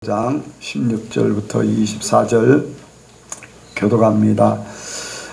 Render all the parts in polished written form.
장 16절부터 24절 교독합니다.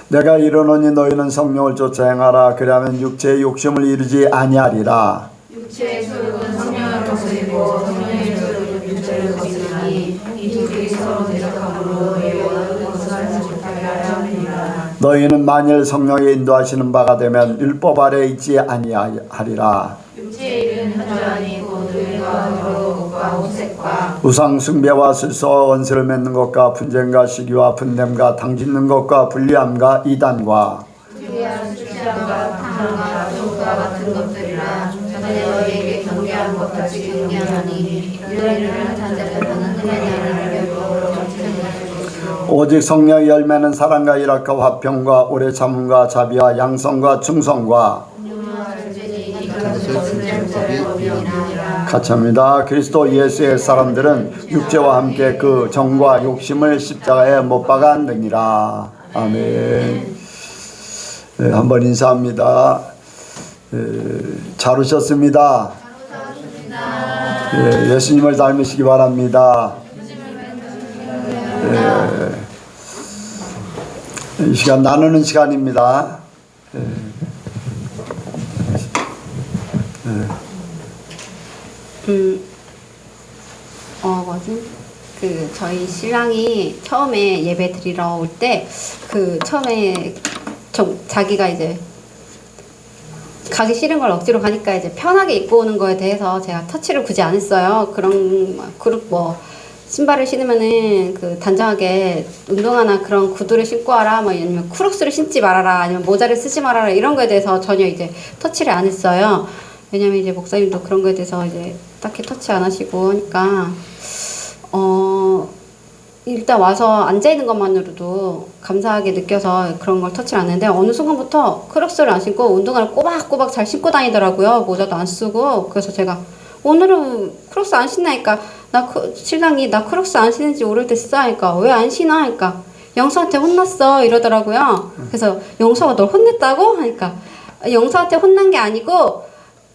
내가 이르노니 너희는 성령을 쫓아 행하라. 그리하면 육체의 욕심을 이루지 아니하리라. 육체의 소욕은 성령을 거스리고 성령의 소욕은 육체를 거스리니 이 두 길이 서로 대적함으로 너희 원하는 것을 하지 못하게 하려 함이니라. 너희는 만일 성령의 인도하시는 바가 되면 율법 아래 있지 아니하리라. 육체의 일은 한줄 아니고 노예가 더러운 것과 혼색과 우상 숭배와 술수와 원수를 맺는 것과 분쟁과 시기와 분냄과 당짓는 것과 불리함과 이단과 불의한 수치함과 탐함과 조과 같은 것들이라. 전에 너희에게 경계한 것 같이 경계하니 이런 일을 한 자들은 하나님의 나라를 배우러 정치행할 것이요 오직 성령의 열매는 사랑과 일학과 화평과 오래 참음과 자비와 양성과 충성과 같이 합니다. 그리스도 예수의 사람들은 육체와 함께 그 정과 욕심을 십자가에 못 박았느니라. 아멘. 네, 한번 인사합니다. 잘 오셨습니다. 네, 예수님을 닮으시기 바랍니다. 이 시간 나누는 시간입니다. 저희 신랑이 처음에 예배 드리러 올 때, 처음에 자기가 이제 가기 싫은 걸 억지로 가니까 이제 편하게 입고 오는 거에 대해서 제가 터치를 굳이 안 했어요. 신발을 신으면은 단정하게 운동화나 그런 구두를 신고 와라, 아니면 크록스를 신지 말아라, 아니면 모자를 쓰지 말아라, 이런 거에 대해서 전혀 이제 터치를 안 했어요. 왜냐면 이제 목사님도 그런 거에 대해서 이제 딱히 터치 안 하시고 하니까, 일단 와서 앉아있는 것만으로도 감사하게 느껴서 그런 걸 터치를 안 했는데, 어느 순간부터 크록스를 안 신고 운동화를 꼬박꼬박 잘 신고 다니더라고요. 모자도 안 쓰고. 그래서 제가 오늘은 크록스 안 신나니까, 신랑이 나 크록스 안 신는지 오래됐어 하니까, 왜 안 신어 하니까, 영서한테 혼났어 이러더라고요. 그래서 영서가 널 혼냈다고 하니까, 영서한테 혼난 게 아니고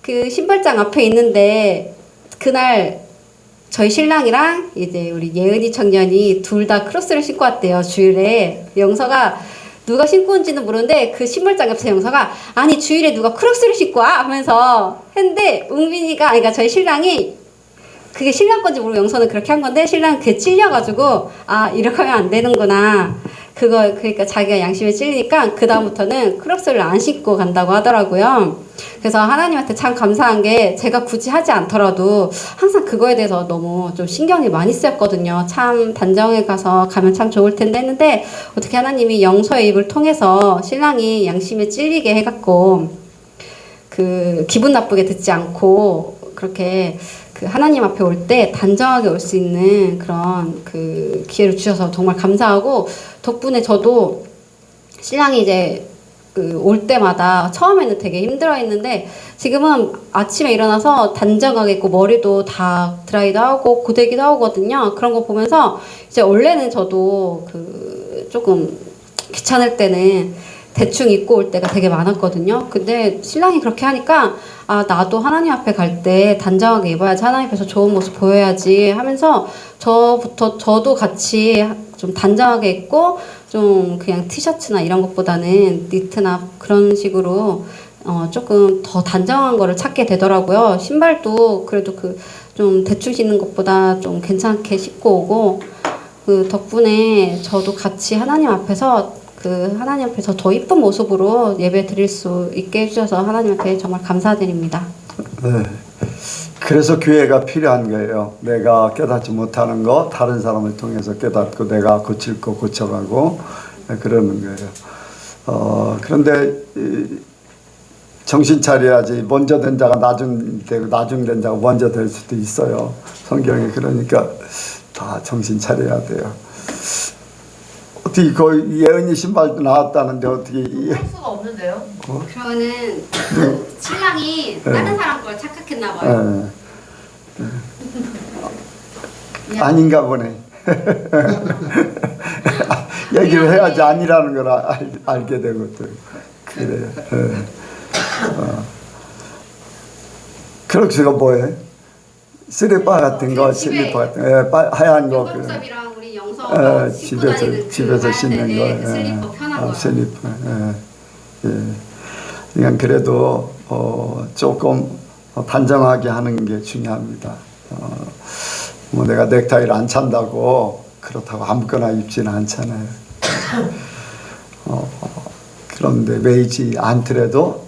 그 신발장 앞에 있는데, 그날 저희 신랑이랑 이제 우리 예은이 청년이 둘 다 크록스를 신고 왔대요, 주일에. 영서가 누가 신고 온지는 모르는데 그 신발장 앞에서 영서가, 아니 주일에 누가 크록스를 신고 와? 하면서 했는데, 그러니까 저희 신랑이 그게 신랑 건지 모르고 영서는 그렇게 한 건데, 신랑은 그게 찔려가지고, 아, 이렇게 하면 안 되는구나. 그러니까 자기가 양심에 찔리니까 그다음부터는 크록스를 안 신고 간다고 하더라고요. 그래서 하나님한테 참 감사한 게, 제가 굳이 하지 않더라도 항상 그거에 대해서 너무 좀 신경이 많이 쓰였거든요. 참 단정에 가면 참 좋을 텐데 했는데, 어떻게 하나님이 영서의 입을 통해서 신랑이 양심에 찔리게 해갖고, 기분 나쁘게 듣지 않고, 그렇게 하나님 앞에 올 때 단정하게 올 수 있는 그런 기회를 주셔서 정말 감사하고, 덕분에 저도 신랑이 이제 올 때마다 처음에는 되게 힘들어 했는데, 지금은 아침에 일어나서 단정하게 있고 머리도 다 드라이도 하고 고데기도 하거든요. 그런 거 보면서 이제 원래는 저도 조금 귀찮을 때는 대충 입고 올 때가 되게 많았거든요. 근데 신랑이 그렇게 하니까, 아, 나도 하나님 앞에 갈 때 단정하게 입어야지, 하나님 앞에서 좋은 모습 보여야지 하면서, 저도 같이 좀 단정하게 입고, 좀 그냥 티셔츠나 이런 것보다는 니트나 그런 식으로 조금 더 단정한 거를 찾게 되더라고요. 신발도 그래도 좀 대충 신는 것보다 좀 괜찮게 신고 오고, 덕분에 저도 같이 하나님 앞에서 더 이쁜 모습으로 예배 드릴 수 있게 해주셔서 하나님 앞에 정말 감사드립니다. 네. 그래서 교회가 필요한 거예요. 내가 깨닫지 못하는 거 다른 사람을 통해서 깨닫고, 내가 고칠 거 고쳐가고, 그러는 거예요. 그런데 정신 차려야지. 먼저 된 자가 나중 되고, 나중 된 자가 먼저 될 수도 있어요. 성경에. 그러니까 다 정신 차려야 돼요. 어떻게 예은이 신발도 나왔다는데 어떻게 할 수가 없는데요? 그러면은 신랑이 다른 사람 걸 착각했나 봐요. 아닌가 보네. 얘기를 해야지 아니라는 걸 알게 되고 또 그래요. 크록스가 뭐예요? 슬리퍼 같은 거, 집에 슬리퍼 같은 거, 하얀 거. 윤범섭이랑 우리 영서가 신고 다니는 집에서 신는 거. 그 슬리퍼 편한 거. 슬리퍼. 그냥 그래도 조금 단정하게 하는 게 중요합니다. 뭐 내가 넥타이를 안 찬다고 그렇다고 아무거나 입지는 않잖아요. 그런데 매이지 않더라도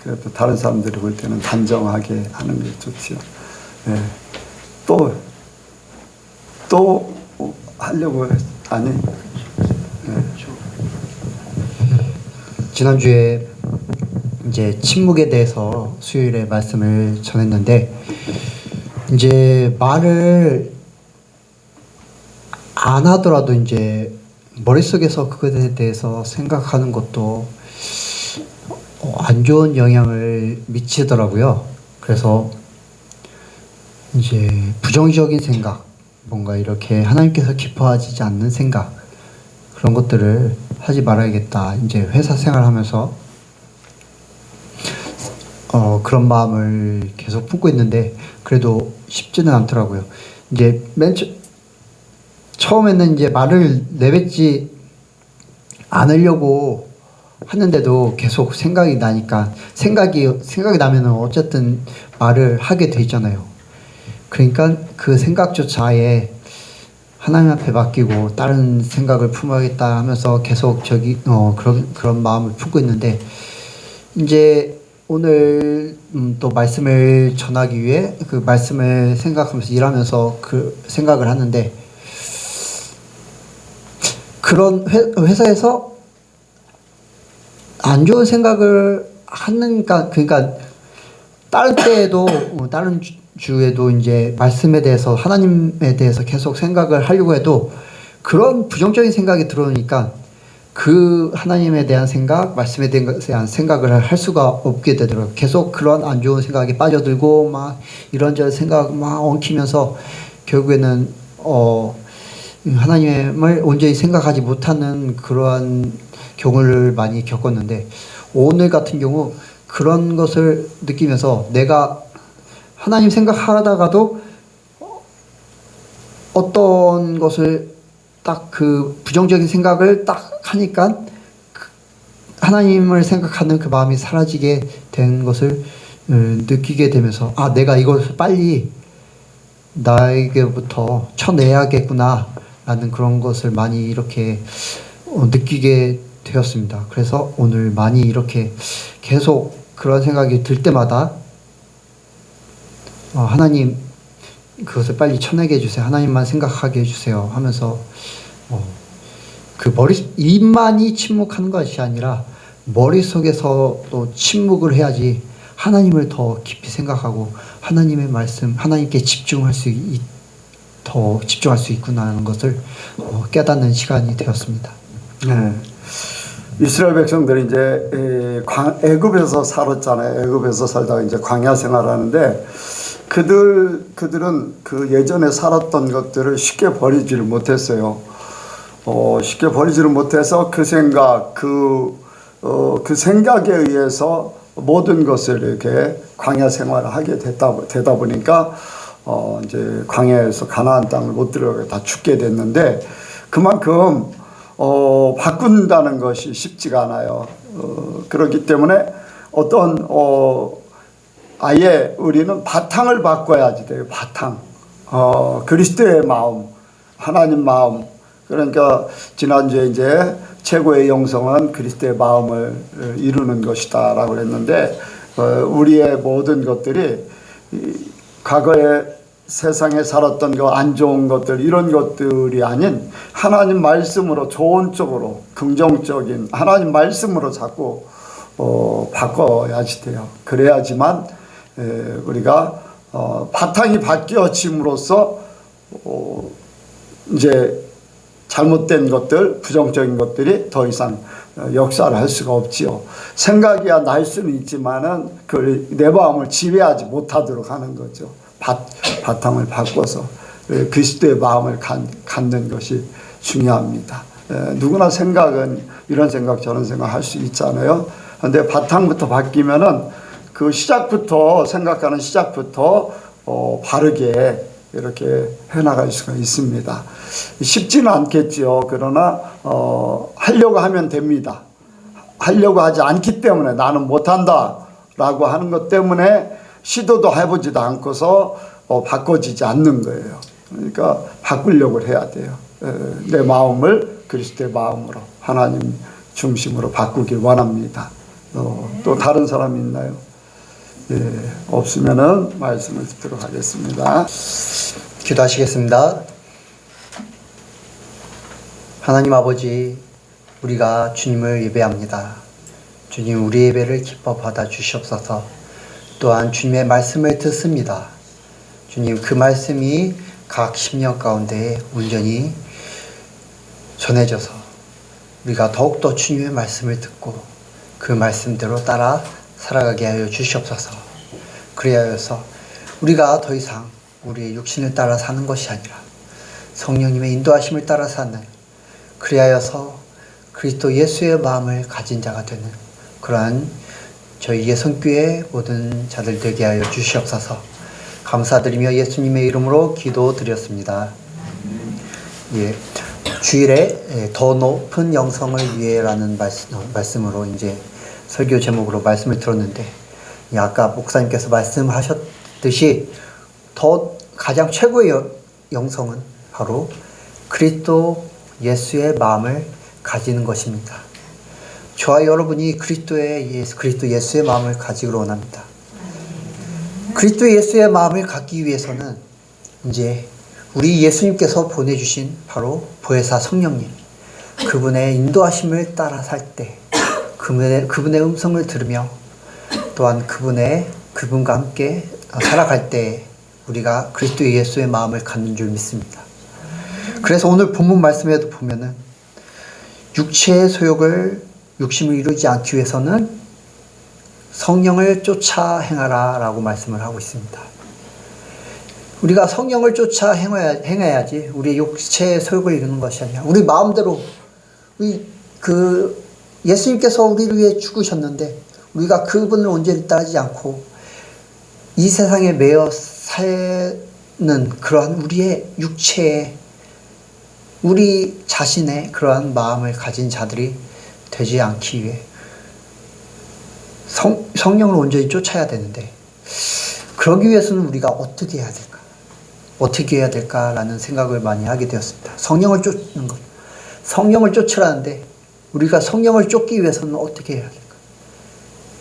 그래도 다른 사람들이 볼 때는 단정하게 하는 게 좋죠. 예. 또 하려고 아니. 지난주에 이제 침묵에 대해서 수요일에 말씀을 전했는데, 이제 말을 안 하더라도 이제 머릿속에서 그것에 대해서 생각하는 것도 안 좋은 영향을 미치더라고요. 그래서 이제 부정적인 생각, 뭔가 이렇게 하나님께서 기뻐하지 않는 생각, 그런 것들을 하지 말아야겠다. 이제 회사 생활하면서 그런 마음을 계속 품고 있는데, 그래도 쉽지는 않더라고요. 이제 처음에는 이제 말을 내뱉지 않으려고 하는데도 계속 생각이 나니까, 생각이 나면은 어쨌든 말을 하게 돼 있잖아요. 그러니까 그 생각조차에 하나님 앞에 맡기고 다른 생각을 품어야겠다 하면서 계속 그런 마음을 품고 있는데, 이제 오늘 또 말씀을 전하기 위해 그 말씀을 생각하면서 일하면서 그 생각을 하는데, 그런 회사에서 안 좋은 생각을 그러니까 다른 때에도 다른 주에도 이제 말씀에 대해서, 하나님에 대해서 계속 생각을 하려고 해도 그런 부정적인 생각이 들어오니까 그 하나님에 대한 생각, 말씀에 대한 생각을 할 수가 없게 되더라고요. 계속 그런 안 좋은 생각에 빠져들고 막 이런저런 생각 막 엉키면서 결국에는 하나님을 온전히 생각하지 못하는 그러한 경우를 많이 겪었는데, 오늘 같은 경우 그런 것을 느끼면서 내가 하나님 생각하다가도 어떤 것을 딱 그 부정적인 생각을 딱 하니까 하나님을 생각하는 그 마음이 사라지게 된 것을 느끼게 되면서, 내가 이걸 빨리 나에게부터 쳐내야겠구나 라는 그런 것을 많이 이렇게 느끼게 되었습니다. 그래서 오늘 많이 이렇게 계속 그런 생각이 들 때마다 하나님 그것을 빨리 쳐내게 해주세요. 하나님만 생각하게 해주세요 하면서 그 입만이 침묵하는 것이 아니라 머릿속에서도 침묵을 해야지 하나님을 더 깊이 생각하고 하나님의 말씀, 하나님께 더 집중할 수 있구나 하는 것을 깨닫는 시간이 되었습니다. 네. 이스라엘 백성들이 이제 애굽에서 살았잖아요. 애굽에서 살다가 이제 광야 생활하는데, 그들은 그 예전에 살았던 것들을 쉽게 버리지를 못했어요. 쉽게 버리지를 못해서 그 생각, 그 생각에 의해서 모든 것을 이렇게 광야 생활을 하게 되다 보니까 이제 광야에서 가나안 땅을 못 들어가게 다 죽게 됐는데, 그만큼 바꾼다는 것이 쉽지가 않아요. 그렇기 때문에 아예 우리는 바탕을 바꿔야지 돼요. 바탕. 그리스도의 마음, 하나님 마음. 그러니까 지난주에 이제 최고의 영성은 그리스도의 마음을 이루는 것이다 라고 했는데, 우리의 모든 것들이 과거에 세상에 살았던 거 안 좋은 것들, 이런 것들이 아닌 하나님 말씀으로, 좋은 쪽으로, 긍정적인 하나님 말씀으로 자꾸 바꿔야지 돼요. 그래야지만 우리가 바탕이 바뀌어짐으로써 이제 잘못된 것들, 부정적인 것들이 더 이상 역사를 할 수가 없지요. 생각이야 날 수는 있지만은 내 마음을 지배하지 못하도록 하는 거죠. 바탕을 바꿔서 그리스도의 마음을 갖는 것이 중요합니다. 누구나 생각은 이런 생각 저런 생각 할 수 있잖아요. 그런데 바탕부터 바뀌면은 그 시작부터, 생각하는 시작부터 바르게 이렇게 해나갈 수가 있습니다. 쉽지는 않겠죠. 그러나 하려고 하면 됩니다. 하려고 하지 않기 때문에 나는 못한다라고 하는 것 때문에 시도도 해보지도 않고서 바꿔지지 않는 거예요. 그러니까 바꾸려고 해야 돼요. 내 마음을 그리스도의 마음으로 하나님 중심으로 바꾸길 원합니다. 또 다른 사람이 있나요? 예, 없으면은 말씀을 듣도록 하겠습니다. 기도하시겠습니다. 하나님 아버지, 우리가 주님을 예배합니다. 주님, 우리 예배를 기뻐 받아 주시옵소서. 또한 주님의 말씀을 듣습니다. 주님, 그 말씀이 각 심령 가운데 온전히 전해져서 우리가 더욱더 주님의 말씀을 듣고 그 말씀대로 따라 살아가게 하여 주시옵소서. 그리하여서 우리가 더 이상 우리의 육신을 따라 사는 것이 아니라 성령님의 인도하심을 따라 사는, 그리하여서 그리스도 예수의 마음을 가진 자가 되는 그러한 저희 예성교회 모든 자들 되게 하여 주시옵소서. 감사드리며 예수님의 이름으로 기도드렸습니다. 예, 주일에 더 높은 영성을 위해라는 말씀으로 이제 설교 제목으로 말씀을 들었는데, 아까 목사님께서 말씀하셨듯이 가장 최고의 영성은 바로 그리스도 예수의 마음을 가지는 것입니다. 저와 여러분이 그리스도 예수의 마음을 가지기를 원합니다. 그리스도 예수의 마음을 갖기 위해서는 이제 우리 예수님께서 보내주신 바로 보혜사 성령님, 그분의 인도하심을 따라 살 때, 그분의 음성을 들으며 또한 그분과 함께 살아갈 때 우리가 그리스도 예수의 마음을 갖는 줄 믿습니다. 그래서 오늘 본문 말씀에도 보면은 육체의 욕심을 이루지 않기 위해서는 성령을 쫓아 행하라 라고 말씀을 하고 있습니다. 우리가 성령을 쫓아 행해야지 우리의 육체의 소욕을 이루는 것이 아니라 우리 마음대로 예수님께서 우리를 위해 죽으셨는데 우리가 그분을 온전히 따르지 않고 이 세상에 매여 사는 그러한 우리의 육체의 우리 자신의 그러한 마음을 가진 자들이 되지 않기 위해 성령을 온전히 쫓아야 되는데, 그러기 위해서는 우리가 어떻게 해야 될까? 어떻게 해야 될까라는 생각을 많이 하게 되었습니다. 성령을 쫓는 것. 성령을 쫓으라는데 우리가 성령을 쫓기 위해서는 어떻게 해야 될까?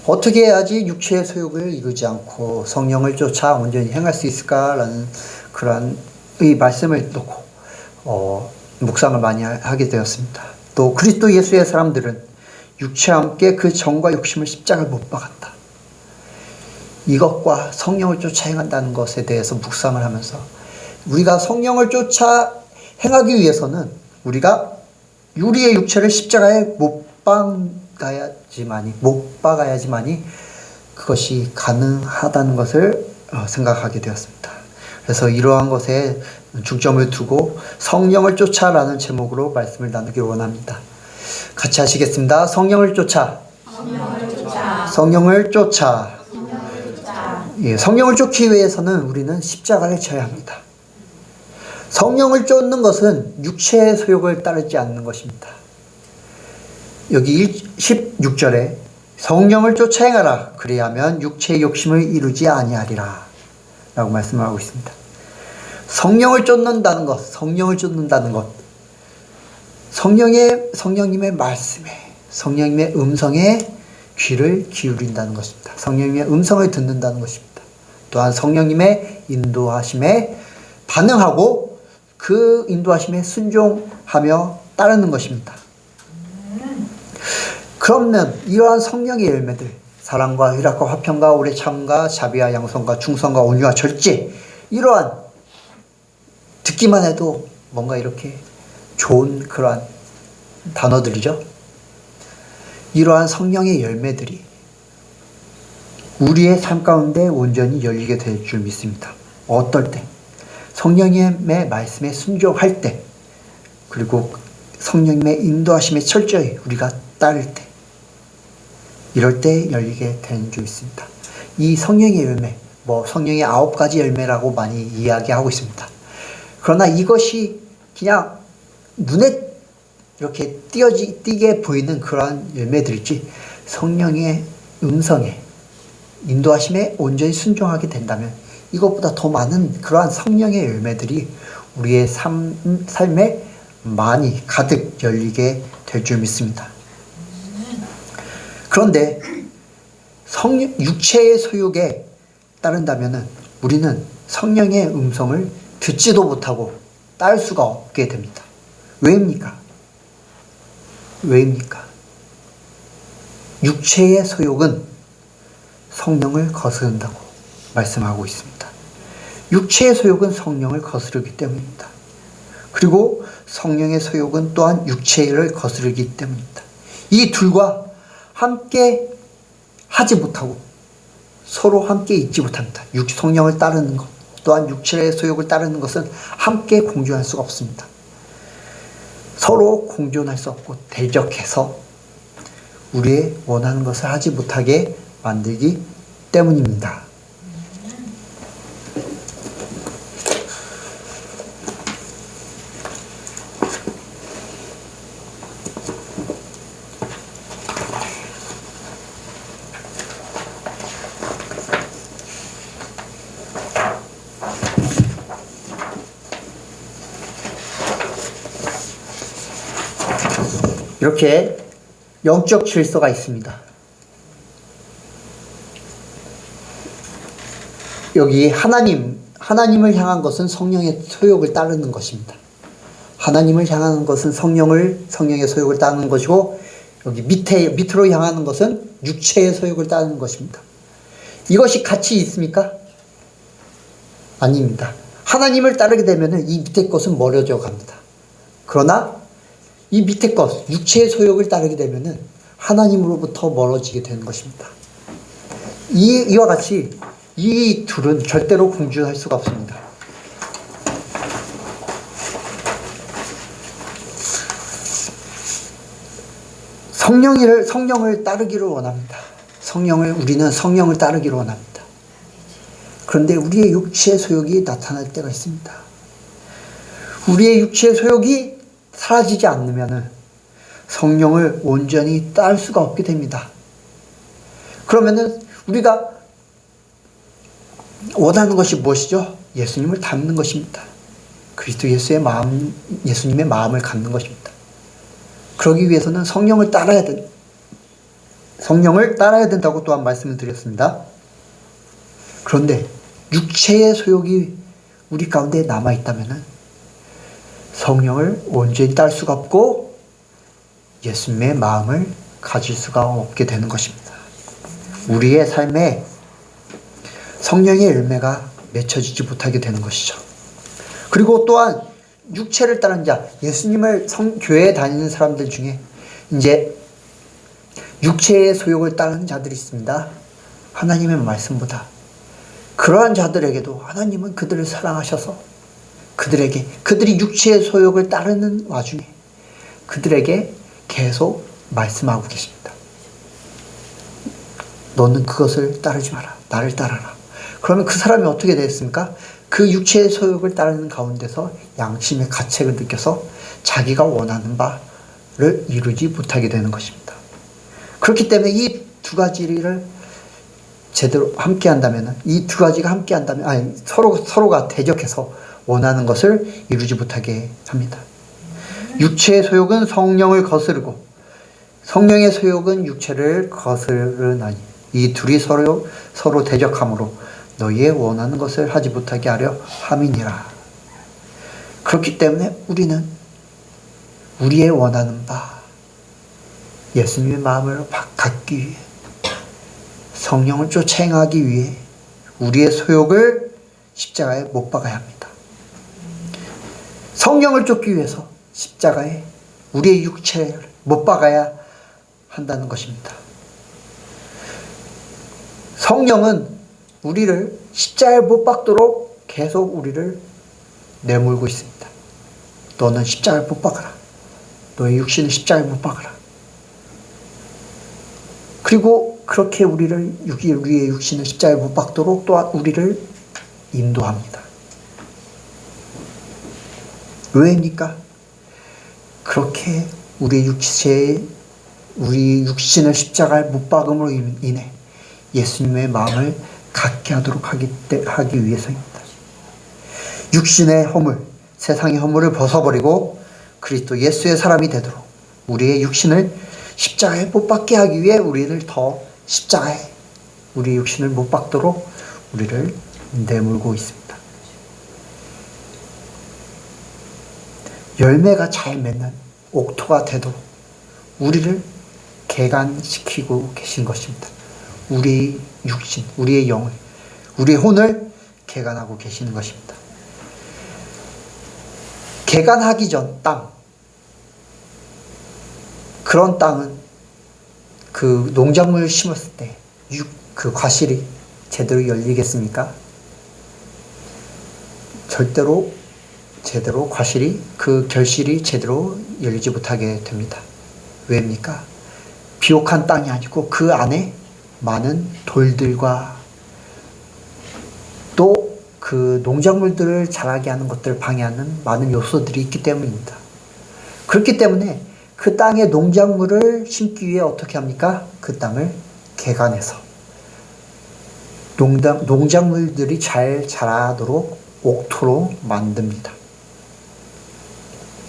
어떻게 해야지 육체의 소욕을 이루지 않고 성령을 쫓아 온전히 행할 수 있을까라는 그러한 이 말씀을 놓고 묵상을 많이 하게 되었습니다. 또 그리스도 예수의 사람들은 육체와 함께 그 정과 욕심을 십자가에 못 박았다. 이것과 성령을 쫓아 행한다는 것에 대해서 묵상을 하면서 우리가 성령을 쫓아 행하기 위해서는 우리가 우리의 육체를 십자가에 못 박아야지만이 그것이 가능하다는 것을 생각하게 되었습니다. 그래서 이러한 것에 중점을 두고 성령을 쫓아라는 제목으로 말씀을 나누기 원합니다. 같이 하시겠습니다. 성령을 쫓아. 성령을 쫓아. 예, 성령을 쫓기 위해서는 우리는 십자가를 져야 합니다. 성령을 쫓는 것은 육체의 소욕을 따르지 않는 것입니다. 여기 16절에 성령을 쫓아 행하라. 그리하면 육체의 욕심을 이루지 아니하리라 라고 말씀을 하고 있습니다. 성령을 쫓는다는 것, 성령님의 말씀에, 성령님의 음성에 귀를 기울인다는 것입니다. 성령님의 음성을 듣는다는 것입니다. 또한 성령님의 인도하심에 반응하고 그 인도하심에 순종하며 따르는 것입니다. 그러면 이러한 성령의 열매들, 사랑과 희락과 화평과 오래 참과 자비와 양선과 충성과 온유와 절제, 이러한 듣기만 해도 뭔가 이렇게 좋은 그러한 단어들이죠. 이러한 성령의 열매들이 우리의 삶 가운데 온전히 열리게 될 줄 믿습니다. 어떨 때? 성령님의 말씀에 순종할 때, 그리고 성령님의 인도하심에 철저히 우리가 따를 때, 이럴 때 열리게 되는 줄 믿습니다. 이 성령의 열매, 뭐 성령의 9가지 열매라고 많이 이야기하고 있습니다. 그러나 이것이 그냥 눈에 이렇게 띄게 보이는 그러한 열매들이지 성령의 음성에 인도하심에 온전히 순종하게 된다면 이것보다 더 많은 그러한 성령의 열매들이 우리의 삶에 많이 가득 열리게 될 줄 믿습니다. 그런데 육체의 소욕에 따른다면 우리는 성령의 음성을 듣지도 못하고 따를 수가 없게 됩니다. 왜입니까? 육체의 소욕은 성령을 거스른다고 말씀하고 있습니다. 육체의 소욕은 성령을 거스르기 때문입니다. 그리고 성령의 소욕은 또한 육체를 거스르기 때문입니다. 이 둘과 함께 하지 못하고 서로 함께 있지 못합니다. 성령을 따르는 것 또한 육체의 소욕을 따르는 것은 함께 공존할 수가 없습니다. 서로 공존할 수 없고 대적해서 우리의 원하는 것을 하지 못하게 만들기 때문입니다. 이렇게 영적 질서가 있습니다. 여기 하나님을 향한 것은 성령의 소욕을 따르는 것입니다. 하나님을 향하는 것은 성령의 소욕을 따르는 것이고, 여기 밑으로 향하는 것은 육체의 소욕을 따르는 것입니다. 이것이 같이 있습니까? 아닙니다. 하나님을 따르게 되면 이 밑에 것은 멀어져 갑니다. 그러나 이 밑에 것, 육체의 소욕을 따르게 되면 하나님으로부터 멀어지게 되는 것입니다. 이와 같이 이 둘은 절대로 공존할 수가 없습니다. 성령을 따르기를 원합니다. 우리는 성령을 따르기를 원합니다. 그런데 우리의 육체의 소욕이 나타날 때가 있습니다. 우리의 육체의 소욕이 사라지지 않으면 성령을 온전히 따를 수가 없게 됩니다. 그러면은 우리가 원하는 것이 무엇이죠? 예수님을 닮는 것입니다. 그리스도 예수님의 마음을 갖는 것입니다. 그러기 위해서는 성령을 따라야 된다고 또한 말씀을 드렸습니다. 그런데 육체의 소욕이 우리 가운데 남아있다면 성령을 온전히 따를 수가 없고 예수님의 마음을 가질 수가 없게 되는 것입니다. 우리의 삶에 성령의 열매가 맺혀지지 못하게 되는 것이죠. 그리고 또한 육체를 따르는 자, 예수님을 교회에 다니는 사람들 중에 이제 육체의 소욕을 따르는 자들이 있습니다. 하나님의 말씀보다 그러한 자들에게도 하나님은 그들을 사랑하셔서 그들이 육체의 소욕을 따르는 와중에 그들에게 계속 말씀하고 계십니다. 너는 그것을 따르지 마라. 나를 따라라. 그러면 그 사람이 어떻게 되었습니까? 그 육체의 소욕을 따르는 가운데서 양심의 가책을 느껴서 자기가 원하는 바를 이루지 못하게 되는 것입니다. 그렇기 때문에 이 두 가지를 제대로 함께 한다면, 서로가 대적해서 원하는 것을 이루지 못하게 합니다. 육체의 소욕은 성령을 거스르고 성령의 소욕은 육체를 거스르나니 이 둘이 서로 대적함으로 너희의 원하는 것을 하지 못하게 하려 함이니라. 그렇기 때문에 우리는 우리의 원하는 바 예수님의 마음을 갖기 위해 성령을 쫓아 행하기 위해 우리의 소욕을 십자가에 못 박아야 합니다. 성령을 쫓기 위해서 십자가에 우리의 육체를 못 박아야 한다는 것입니다. 성령은 우리를 십자가에 못 박도록 계속 우리를 내몰고 있습니다. 너는 십자가에 못 박아라. 너의 육신은 십자가에 못 박아라. 그리고 그렇게 우리의 육신을 십자가에 못 박도록 또한 우리를 인도합니다. 왜입니까? 그렇게 우리 육신을 십자가에 못 박음으로 인해 예수님의 마음을 갖게 하도록 하기 위해서입니다. 육신의 허물, 세상의 허물을 벗어버리고 그리스도 예수의 사람이 되도록 우리의 육신을 십자가에 못 박게 하기 위해 우리를 더 십자가에 우리 육신을 못 박도록 우리를 내몰고 있습니다. 열매가 잘 맺는 옥토가 되도록 우리를 개간시키고 계신 것입니다. 우리 육신, 우리의 영을, 우리의 혼을 개간하고 계시는 것입니다. 개간하기 전 땅, 그런 땅은 그 농작물을 심었을 때 그 과실이 제대로 열리겠습니까? 절대로 제대로 그 결실이 제대로 열리지 못하게 됩니다. 왜입니까? 비옥한 땅이 아니고 그 안에 많은 돌들과 또 그 농작물들을 자라게 하는 것들을 방해하는 많은 요소들이 있기 때문입니다. 그렇기 때문에 그 땅에 농작물을 심기 위해 어떻게 합니까? 그 땅을 개간해서 농작물들이 잘 자라도록 옥토로 만듭니다.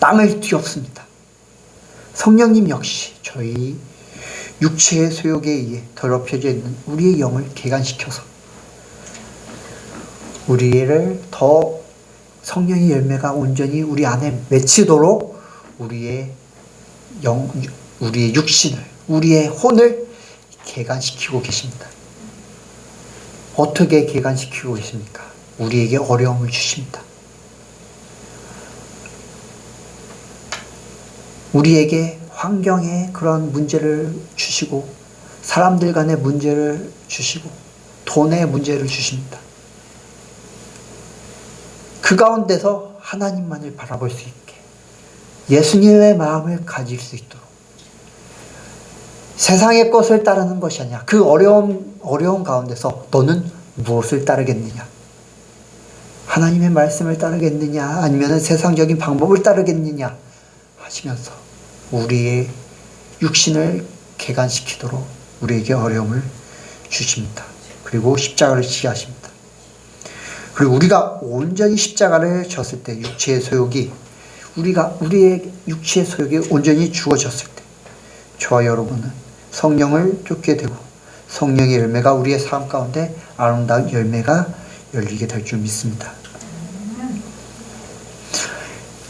땅을 뒤엎습니다. 성령님 역시 저희 육체의 소욕에 의해 더럽혀져 있는 우리의 영을 개간시켜서 우리를 더 성령의 열매가 온전히 우리 안에 맺히도록 우리의 육신을, 우리의 혼을 개간시키고 계십니다. 어떻게 개간시키고 계십니까? 우리에게 어려움을 주십니다. 우리에게 환경에 그런 문제를 주시고 사람들 간의 문제를 주시고 돈의 문제를 주십니다. 그 가운데서 하나님만을 바라볼 수 있게 예수님의 마음을 가질 수 있도록 세상의 것을 따르는 것이 아니야. 그 어려운 가운데서 너는 무엇을 따르겠느냐? 하나님의 말씀을 따르겠느냐? 아니면 세상적인 방법을 따르겠느냐? 하시면서 우리의 육신을 개간시키도록 우리에게 어려움을 주십니다. 그리고 십자가를 지게 하십니다. 그리고 우리가 온전히 십자가를 졌을 때 우리의 육체의 소욕이 온전히 죽어졌을 때 저와 여러분은 성령을 쫓게 되고 성령의 열매가 우리의 삶 가운데 아름다운 열매가 열리게 될 줄 믿습니다.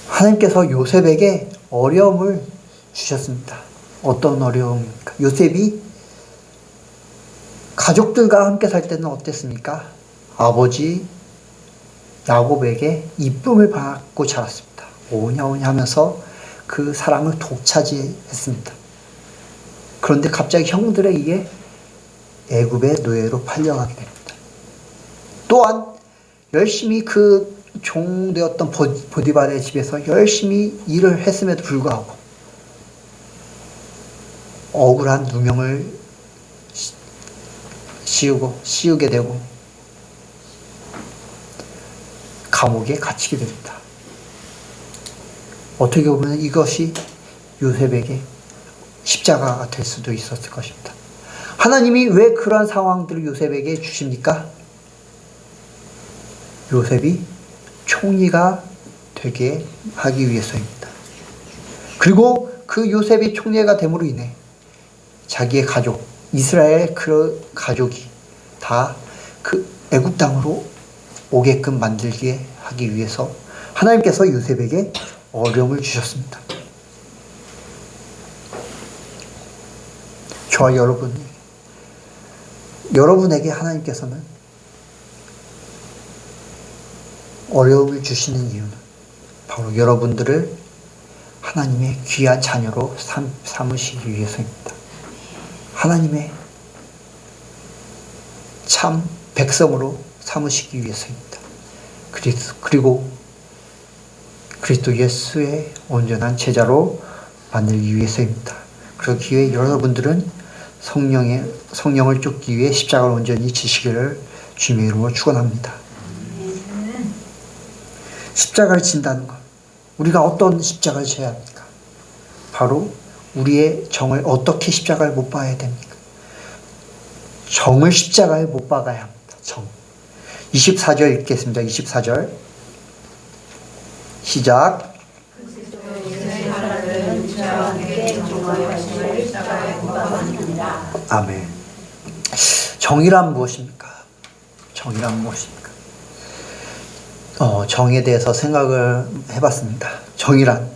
하나님께서 요셉에게 어려움을 주셨습니다. 어떤 어려움입니까? 요셉이 가족들과 함께 살 때는 어땠습니까? 아버지 야곱에게 이쁨을 받고 자랐습니다. 오냐 하면서 그 사랑을 독차지했습니다. 그런데 갑자기 형들에 의해 애굽의 노예로 팔려가게 됩니다. 또한 열심히 그 종되었던 보디발의 집에서 열심히 일을 했음에도 불구하고 억울한 누명을 씌우게 되고 감옥에 갇히게 됩니다. 어떻게 보면 이것이 요셉에게 십자가가 될 수도 있었을 것입니다. 하나님이 왜 그런 상황들을 요셉에게 주십니까? 요셉이 총리가 되게 하기 위해서입니다. 그리고 그 요셉이 총리가 됨으로 인해 자기의 가족, 이스라엘 그 가족이 다 그 애굽 땅으로 오게끔 만들게 하기 위해서 하나님께서 요셉에게 어려움을 주셨습니다. 저와 여러분에게 하나님께서는 어려움을 주시는 이유는 바로 여러분들을 하나님의 귀한 자녀로 삼으시기 위해서입니다. 하나님의 참 백성으로 삼으시기 위해서입니다. 그리고 그리스도 예수의 온전한 제자로 만들기 위해서입니다. 그러기 위해 여러분들은 성령을 쫓기 위해 십자가를 온전히 지시기를 주님의 이름으로 축원합니다. 십자가를 진다는 것, 우리가 어떤 십자가를 져야 합니까? 바로 우리의 정을 어떻게 십자가를 못 박아야 됩니까? 정을 십자가에 못 박아야 합니다. 정. 24절 읽겠습니다. 24절 시작. 아멘. 정의란 무엇입니까? 정의란 무엇입니까? 정에 대해서 생각을 해봤습니다. 정의란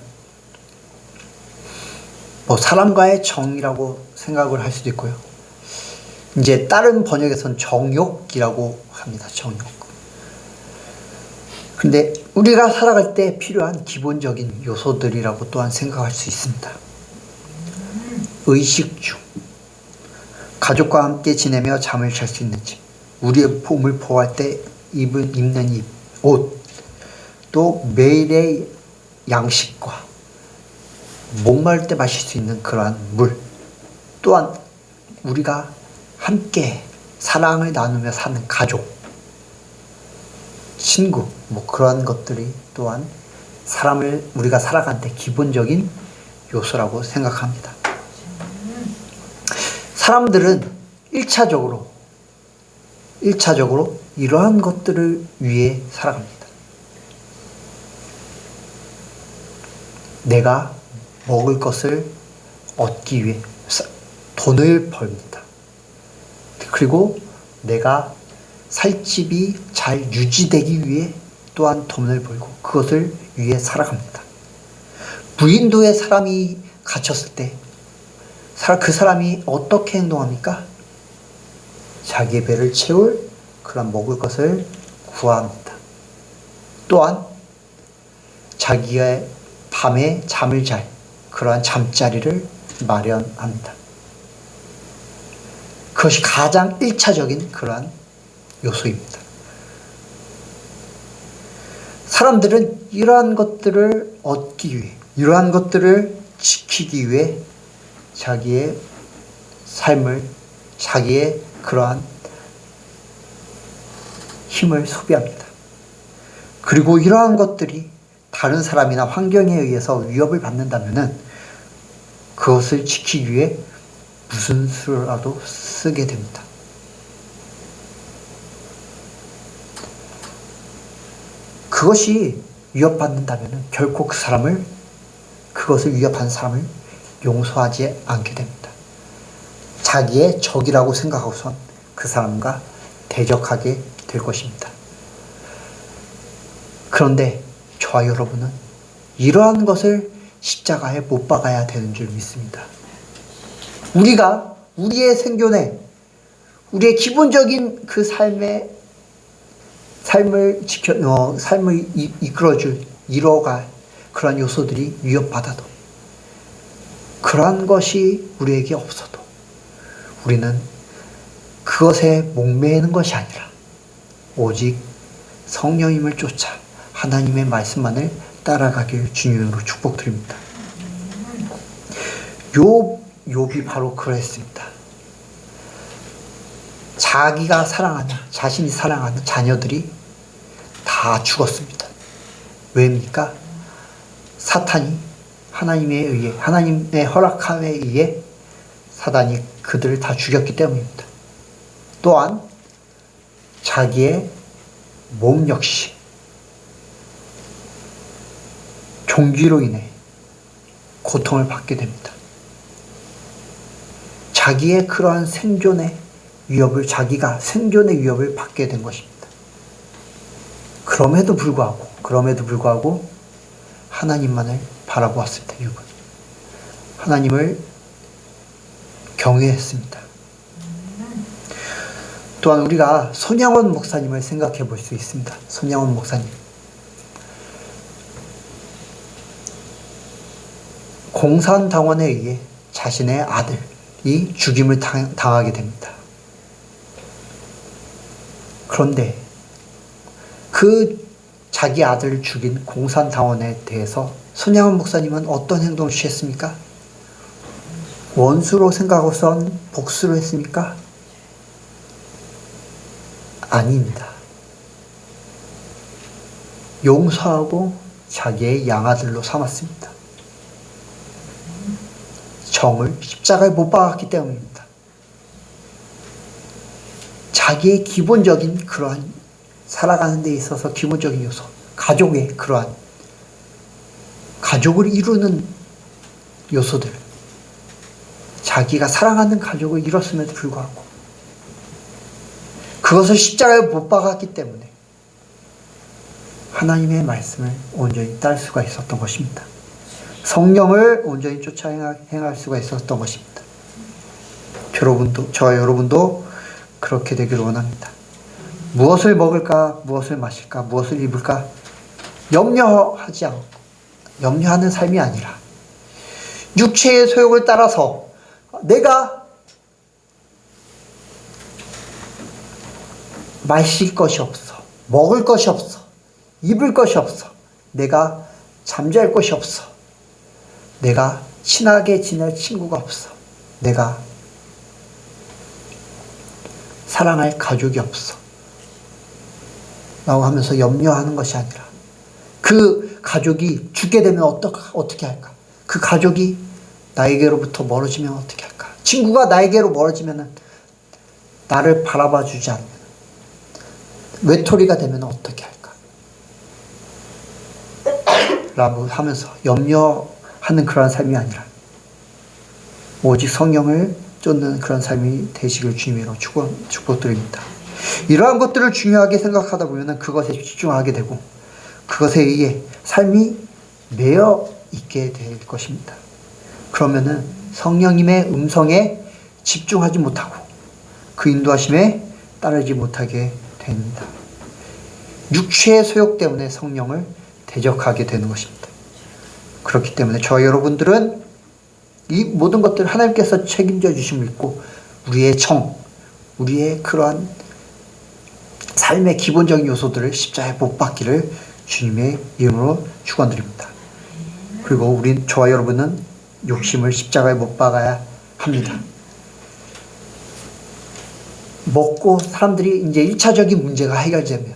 사람과의 정이라고 생각을 할 수도 있고요. 이제 다른 번역에서는 정욕이라고 합니다. 정욕. 근데 우리가 살아갈 때 필요한 기본적인 요소들이라고 또한 생각할 수 있습니다. 의식주, 가족과 함께 지내며 잠을 잘 수 있는 집, 우리의 몸을 보호할 때 입는 옷, 또 매일의 양식과 목마를 때 마실 수 있는 그러한 물, 또한 우리가 함께 사랑을 나누며 사는 가족, 친구, 그러한 것들이 또한 우리가 살아가는 데 기본적인 요소라고 생각합니다. 사람들은 1차적으로 이러한 것들을 위해 살아갑니다. 내가 먹을 것을 얻기 위해 돈을 벌입니다. 그리고 내가 살 집이 잘 유지되기 위해 또한 돈을 벌고 그것을 위해 살아갑니다. 무인도에 사람이 갇혔을 때 그 사람이 어떻게 행동합니까? 자기의 배를 채울 그런 먹을 것을 구합니다. 또한 자기의 밤에 잠을 잘 그러한 잠자리를 마련합니다. 그것이 가장 1차적인 그러한 요소입니다. 사람들은 이러한 것들을 얻기 위해, 이러한 것들을 지키기 위해 자기의 삶을, 자기의 그러한 힘을 소비합니다. 그리고 이러한 것들이 다른 사람이나 환경에 의해서 위협을 받는다면 그것을 지키기 위해 무슨 수라도 쓰게 됩니다. 그것이 위협받는다면 결코 그것을 위협하는 사람을 용서하지 않게 됩니다. 자기의 적이라고 생각하고선 그 사람과 대적하게 될 것입니다. 그런데 저와 여러분은 이러한 것을 십자가에 못 박아야 되는 줄 믿습니다. 우리가 우리의 생존에, 우리의 기본적인 그 삶을 이뤄갈 그러한 요소들이 위협받아도, 그러한 것이 우리에게 없어도 우리는 그것에 목매이는 것이 아니라 오직 성령님을 쫓아 하나님의 말씀만을 따라가길 주님으로 축복드립니다. 욥이 바로 그랬습니다. 자신이 사랑하는 자녀들이 다 죽었습니다. 왜입니까? 사탄이 하나님의 허락함에 의해 사단이 그들을 다 죽였기 때문입니다. 또한 자기의 몸 역시 종기로 인해 고통을 받게 됩니다. 자기의 그러한 자기가 생존의 위협을 받게 된 것입니다. 그럼에도 불구하고 하나님만을 바라보았습니다. 욥은 하나님을 경외했습니다. 또한 우리가 손양원 목사님을 생각해 볼 수 있습니다. 손양원 목사님, 공산당원에 의해 자신의 아들이 죽임을 당하게 됩니다. 그런데 자기 아들을 죽인 공산당원에 대해서 손양원 목사님은 어떤 행동을 취했습니까? 원수로 생각하고선 복수를 했습니까? 아닙니다. 용서하고 자기의 양아들로 삼았습니다. 정을 십자가에 못 박았기 때문입니다. 자기의 기본적인 그러한 살아가는 데 있어서 기본적인 요소, 가족의 그러한 가족을 이루는 요소들, 자기가 사랑하는 가족을 잃었음에도 불구하고 그것을 십자가에 못 박았기 때문에 하나님의 말씀을 온전히 딸 수가 있었던 것입니다. 성령을 온전히 쫓아 행할 수가 있었던 것입니다. 저와 여러분도 그렇게 되기를 원합니다. 무엇을 먹을까, 무엇을 마실까, 무엇을 입을까 염려하지 않고, 염려하는 삶이 아니라 육체의 소욕을 따라서 내가 마실 것이 없어, 먹을 것이 없어, 입을 것이 없어, 내가 잠잘 곳이 없어, 내가 친하게 지낼 친구가 없어, 내가 사랑할 가족이 없어 라고 하면서 염려하는 것이 아니라 그 가족이 죽게 되면 어떻게 할까? 그 가족이 나에게로부터 멀어지면 어떻게 할까? 친구가 나에게로 멀어지면 나를 바라봐 주지 않으면, 외톨이가 되면 어떻게 할까? 라고 하면서 염려하는 그런 삶이 아니라 오직 성령을 쫓는 그런 삶이 되시길 주님으로 축복드립니다. 이러한 것들을 중요하게 생각하다 보면 그것에 집중하게 되고 그것에 의해 삶이 매여 있게 될 것입니다. 그러면은 성령님의 음성에 집중하지 못하고 그 인도하심에 따르지 못하게 됩니다. 육체의 소욕 때문에 성령을 대적하게 되는 것입니다. 그렇기 때문에 저와 여러분들은 이 모든 것들을 하나님께서 책임져 주심을 믿고 우리의 정, 우리의 그러한 삶의 기본적인 요소들을 십자가에 못 박기를 주님의 이름으로 축원드립니다. 그리고 저와 여러분은 욕심을 십자가에 못 박아야 합니다. 먹고 사람들이 이제 1차적인 문제가 해결되면,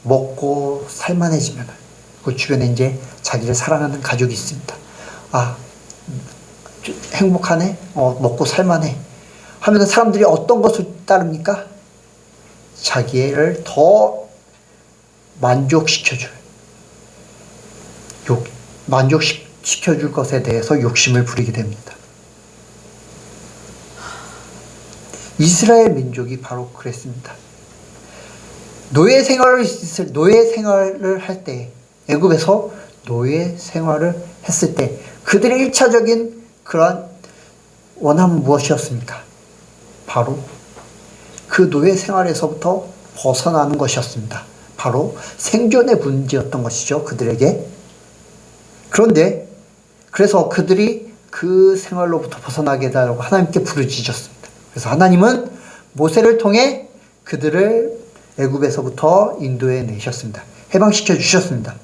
먹고 살만해지면 그 주변에 이제 자기를 사랑하는 가족이 있습니다. 아, 행복하네? 먹고 살만해. 하면 사람들이 어떤 것을 따릅니까? 자기를 더 만족시켜줄 것에 대해서 욕심을 부리게 됩니다. 이스라엘 민족이 바로 그랬습니다. 노예 생활을 할 때, 애굽에서 노예 생활을 했을 때 그들의 1차적인 그런 원함은 무엇이었습니까? 바로 그 노예 생활에서부터 벗어나는 것이었습니다. 바로 생존의 문제였던 것이죠, 그들에게. 그런데 그래서 그들이 그 생활로부터 벗어나게 해달라고 하나님께 부르짖었습니다. 그래서 하나님은 모세를 통해 그들을 애굽에서부터 인도해 내셨습니다. 해방시켜 주셨습니다.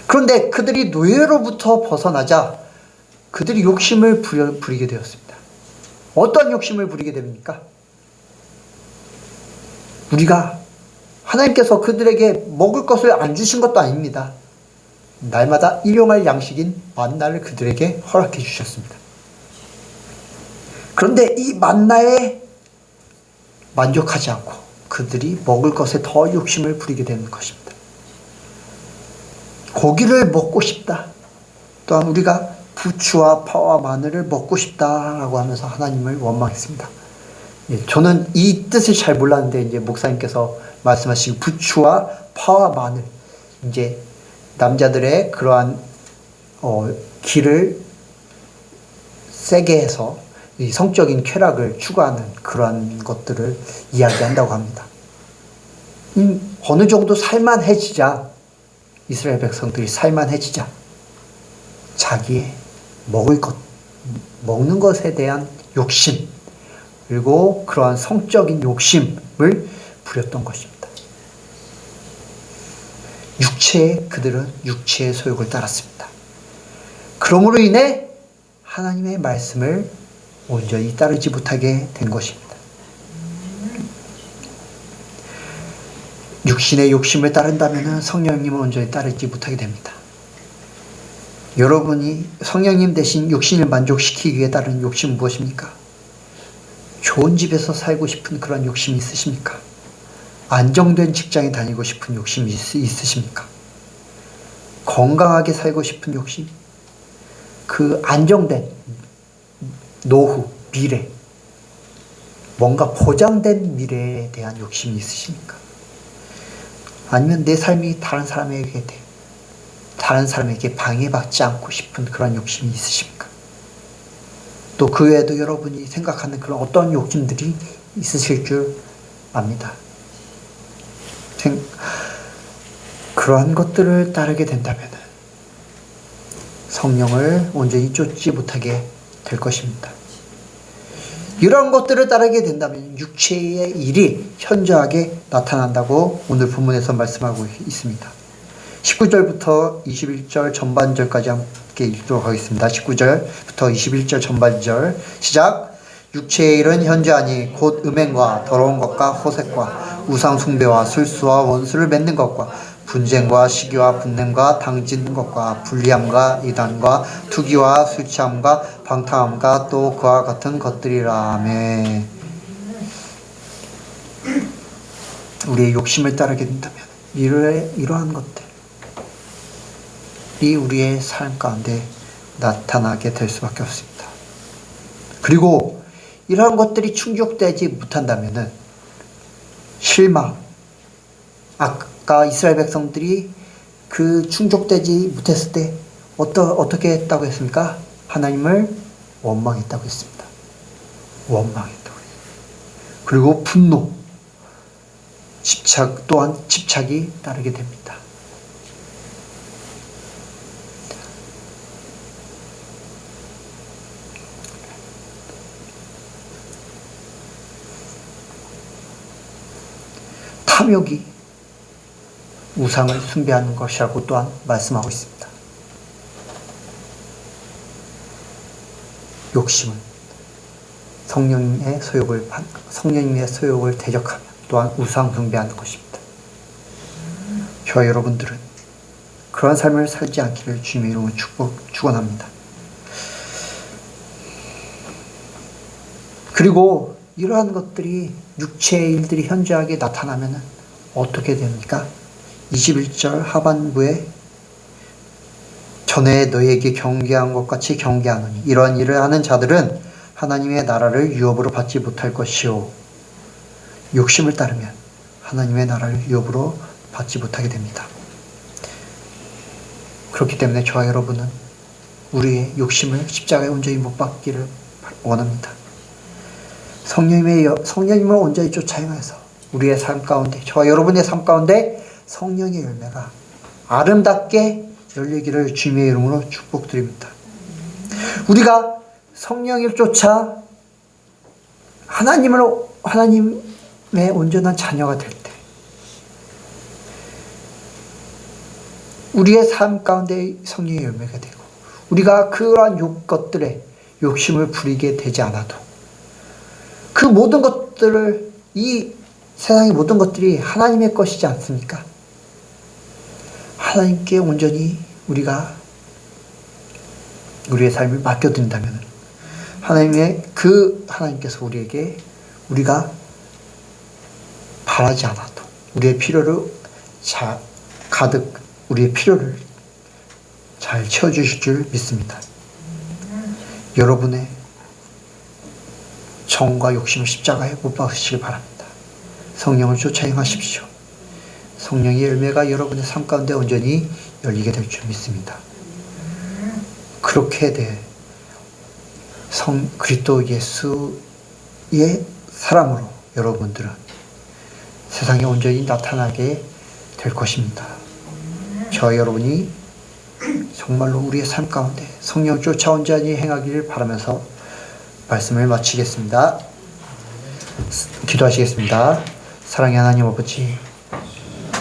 그런데 그들이 노예로부터 벗어나자 그들이 욕심을 부리게 되었습니다. 어떤 욕심을 부리게 됩니까? 우리가 하나님께서 그들에게 먹을 것을 안 주신 것도 아닙니다. 날마다 일용할 양식인 만나를 그들에게 허락해 주셨습니다. 그런데 이 만나에 만족하지 않고 그들이 먹을 것에 더 욕심을 부리게 되는 것입니다. 고기를 먹고 싶다. 또한 우리가 부추와 파와 마늘을 먹고 싶다라고 하면서 하나님을 원망했습니다. 저는 이 뜻을 잘 몰랐는데 이제 목사님께서 말씀하신 부추와 파와 마늘, 이제 남자들의 그러한 기를 세게 해서 이 성적인 쾌락을 추구하는 그러한 것들을 이야기한다고 합니다. 어느 정도 살만해지자, 이스라엘 백성들이 살만해지자 자기의 먹는 것에 대한 욕심, 그리고 그러한 성적인 욕심을 부렸던 것입니다. 그들은 육체의 소욕을 따랐습니다. 그러므로 인해 하나님의 말씀을 온전히 따르지 못하게 된 것입니다. 육신의 욕심을 따른다면 성령님을 온전히 따르지 못하게 됩니다. 여러분이 성령님 대신 육신을 만족시키기 위해 따르는 욕심은 무엇입니까? 좋은 집에서 살고 싶은 그런 욕심이 있으십니까? 안정된 직장에 다니고 싶은 욕심이 있으십니까? 건강하게 살고 싶은 욕심? 그 안정된 노후, 미래, 뭔가 보장된 미래에 대한 욕심이 있으십니까? 아니면 내 삶이 다른 사람에게 방해받지 않고 싶은 그런 욕심이 있으십니까? 또 그 외에도 여러분이 생각하는 그런 어떤 욕심들이 있으실 줄 압니다. 그러한 것들을 따르게 된다면 성령을 온전히 쫓지 못하게 될 것입니다. 이런 것들을 따르게 된다면 육체의 일이 현저하게 나타난다고 오늘 본문에서 말씀하고 있습니다. 19절부터 21절 전반절까지 함께 읽도록 하겠습니다. 19절부터 21절 전반절 시작. 육체의 일은 현저하니 곧 음행과 더러운 것과 호색과 우상 숭배와 술수와 원수를 맺는 것과 분쟁과 시기와 분냄과 당짓는 것과 불리함과 이단과 투기와 술 취함과 방탕함과 또 그와 같은 것들이라. 아멘. 우리의 욕심을 따르게 된다면 이러한 것들이 우리의 삶 가운데 나타나게 될 수밖에 없습니다. 그리고 이러한 것들이 충족되지 못한다면 실망, 아까 이스라엘 백성들이 그 충족되지 못했을 때 어떻게 했다고 했습니까? 하나님을 원망했다고 했습니다. 원망했다고 했습니다. 그리고 분노, 집착이 따르게 됩니다. 탐욕이 우상을 숭배하는 것이라고 또한 말씀하고 있습니다. 욕심은 성령님의 소욕을 대적하며 또한 우상 숭배하는 것입니다. 저와 여러분들은 그런 삶을 살지 않기를 주님의 이름으로 축원합니다. 그리고 이러한 것들이 육체의 일들이 현저하게 나타나면 어떻게 됩니까? 21절 하반부에 전에 너희에게 경계한 것 같이 경계하노니 이러한 일을 하는 자들은 하나님의 나라를 유업으로 받지 못할 것이요. 욕심을 따르면 하나님의 나라를 유업으로 받지 못하게 됩니다. 그렇기 때문에 저와 여러분은 우리의 욕심을 십자가에 온전히 못 박기를 원합니다. 성령님을 온전히 쫓아 행해서 우리의 삶 가운데, 저와 여러분의 삶 가운데 성령의 열매가 아름답게 열리기를 주님의 이름으로 축복드립니다. 우리가 성령을 쫓아 하나님의 온전한 자녀가 될 때, 우리의 삶 가운데 성령의 열매가 되고, 우리가 그러한 것들에 욕심을 부리게 되지 않아도, 그 모든 것들을, 이 세상의 모든 것들이 하나님의 것이지 않습니까? 하나님께 온전히 우리가 우리의 삶을 맡겨드린다면 하나님께서 우리가 바라지 않아도 우리의 필요를 우리의 필요를 잘 채워주실 줄 믿습니다. 여러분의 정과 욕심을 십자가에 못 박으시길 바랍니다. 성령을 쫓아 행하십시오. 성령의 열매가 여러분의 삶 가운데 온전히 열리게 될 줄 믿습니다. 그렇게 돼 그리스도 예수의 사람으로 여러분들은 세상에 온전히 나타나게 될 것입니다. 저와 여러분이 정말로 우리의 삶 가운데 성령을 쫓아 온전히 행하기를 바라면서 말씀을 마치겠습니다. 기도하시겠습니다. 사랑의 하나님 아버지,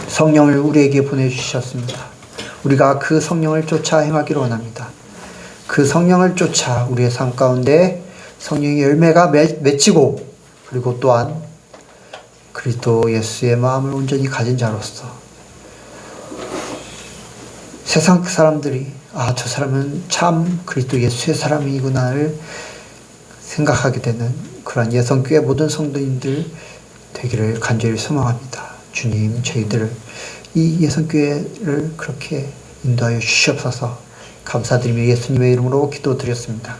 성령을 우리에게 보내주셨습니다. 우리가 그 성령을 쫓아 행하기를 원합니다. 그 성령을 쫓아 우리의 삶 가운데 성령의 열매가 맺히고 그리고 또한 그리스도 예수의 마음을 온전히 가진 자로서 세상 사람들이 저 사람은 참 그리스도 예수의 사람이구나를 생각하게 되는 그러한 예성교회 모든 성도님들 되기를 간절히 소망합니다. 주님, 저희들을 이 예성교회를 그렇게 인도하여 주시옵소서. 감사드리며 예수님의 이름으로 기도드렸습니다.